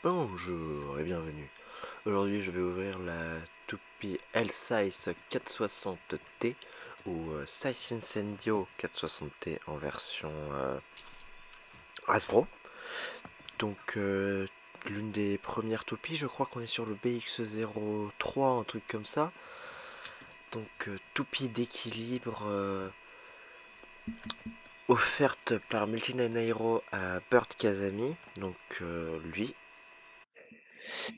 Bonjour et bienvenue. Aujourd'hui je vais ouvrir la toupie L-Size 460T ou Size Incendio 460T en version Hasbro. Donc l'une des premières toupies, je crois qu'on est sur le BX03, un truc comme ça. Donc toupie d'équilibre offerte par Multinine Aero à Bird Kazami, donc lui.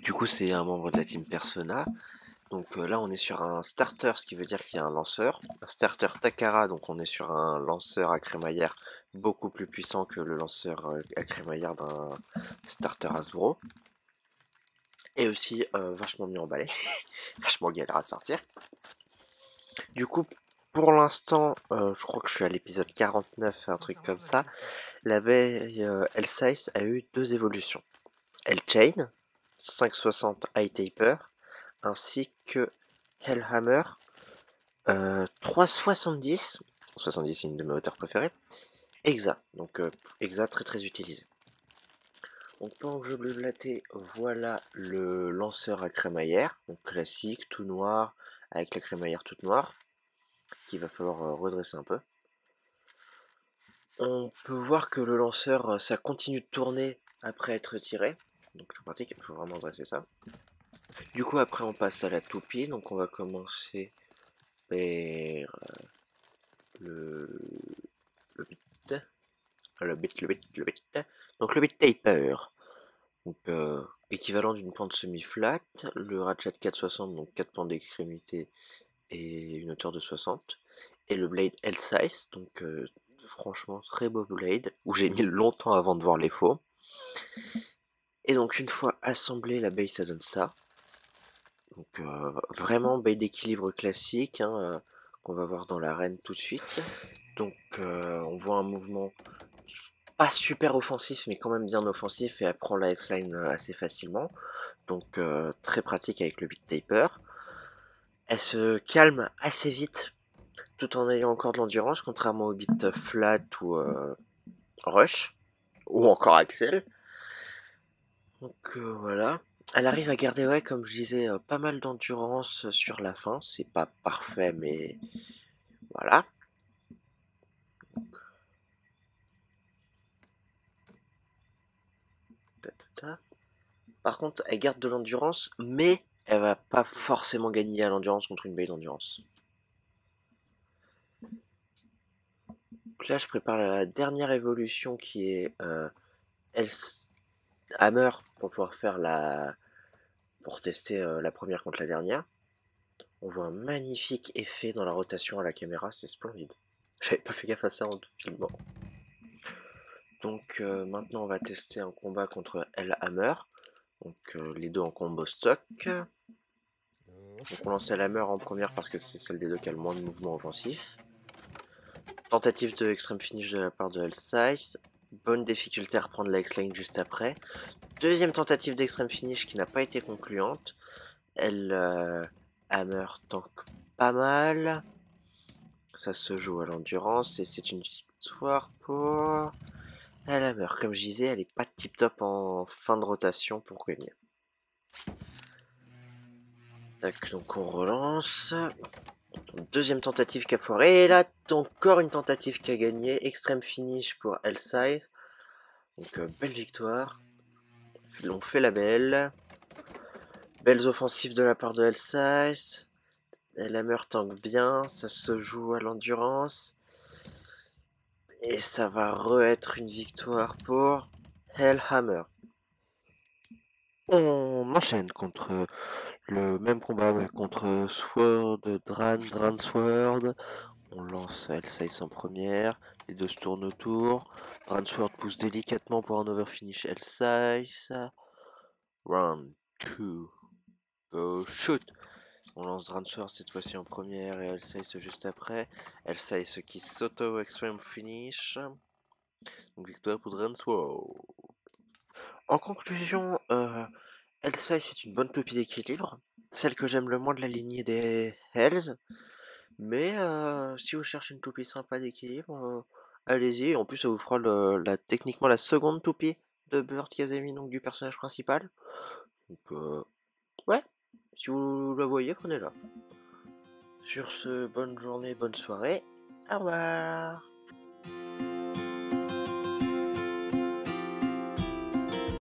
Du coup c'est un membre de la team Persona. Donc là on est sur un starter, ce qui veut dire qu'il y a un lanceur. Un starter Takara, donc on est sur un lanceur à crémaillère beaucoup plus puissant que le lanceur à crémaillère d'un starter Hasbro. Et aussi vachement mieux emballé, vachement galère à sortir. Du coup, pour l'instant, je crois que je suis à l'épisode 49, un truc comme ça. L'abeille L-Size a eu deux évolutions. L-Chain, 560 High Taper, ainsi que Hellhammer 370, 70 c'est une de mes hauteurs préférées, Exa, donc Exa très utilisé. Donc pendant que je blablatais, voilà le lanceur à crémaillère, donc classique, tout noir, avec la crémaillère toute noire, qu'il va falloir redresser un peu. On peut voir que le lanceur, ça continue de tourner après être tiré, donc c'est pratique, il faut vraiment dresser ça. Du coup après on passe à la toupie, donc on va commencer par le, le bit, le bit. Donc le bit taper, donc équivalent d'une pente semi-flat, le ratchet 460, donc 4 pentes d'extrémité et une hauteur de 60, et le blade L-size, donc franchement très beau blade, où j'ai mis longtemps avant de voir les faux. Et donc une fois assemblé, la base ça donne ça. Donc vraiment bail d'équilibre classique, hein, qu'on va voir dans l'arène tout de suite. Donc on voit un mouvement pas super offensif mais quand même bien offensif et elle prend la X-Line assez facilement. Donc très pratique avec le beat taper. Elle se calme assez vite tout en ayant encore de l'endurance, contrairement au beat flat ou rush ou encore Axel. Donc voilà. Elle arrive à garder, ouais, comme je disais, pas mal d'endurance sur la fin. C'est pas parfait, mais voilà. Par contre, elle garde de l'endurance, mais elle va pas forcément gagner à l'endurance contre une baie d'endurance. Donc là, je prépare la dernière évolution qui est Hammer pour pouvoir faire pour tester la première contre la dernière. On voit un magnifique effet dans la rotation à la caméra, c'est splendide. J'avais pas fait gaffe à ça en filmant. Donc maintenant on va tester un combat contre Hammer. Donc les deux en combo stock. Donc on lance Hammer en première parce que c'est celle des deux qui a le moins de mouvement offensif. Tentative de extreme finish de la part de L-Size. Bonne difficulté à reprendre la X-Line juste après. Deuxième tentative d'extreme finish qui n'a pas été concluante. Hammer tank pas mal. Ça se joue à l'endurance et c'est une victoire pour Hammer. Comme je disais, elle est pas tip top en fin de rotation pour gagner. Tac, donc on relance. Deuxième tentative qui a foiré. Et là, encore une tentative qui a gagné. Extreme finish pour L-Size. Donc belle victoire. On fait la belle. Belles offensives de la part de L-Size. Hammer tank bien. Ça se joue à l'endurance. Et ça va re-être une victoire pour Hellhammer. On enchaîne contre le même combat mais contre Sword, Dran Sword. On lance L-Size en première, les deux se tournent autour. Dransword pousse délicatement pour un overfinish L-Size. Round 2, go shoot! On lance Dransword cette fois-ci en première et L-Size juste après. L-Size qui s'auto-extreme finish. Donc victoire pour Dransword. En conclusion, L-Size c'est une bonne toupie d'équilibre. Celle que j'aime le moins de la lignée des Hells. Mais si vous cherchez une toupie sympa d'équilibre, allez-y, en plus ça vous fera techniquement la seconde toupie de Burt Kazemi, donc du personnage principal. Donc ouais, si vous la voyez, prenez-la. Sur ce, bonne journée, bonne soirée, au revoir.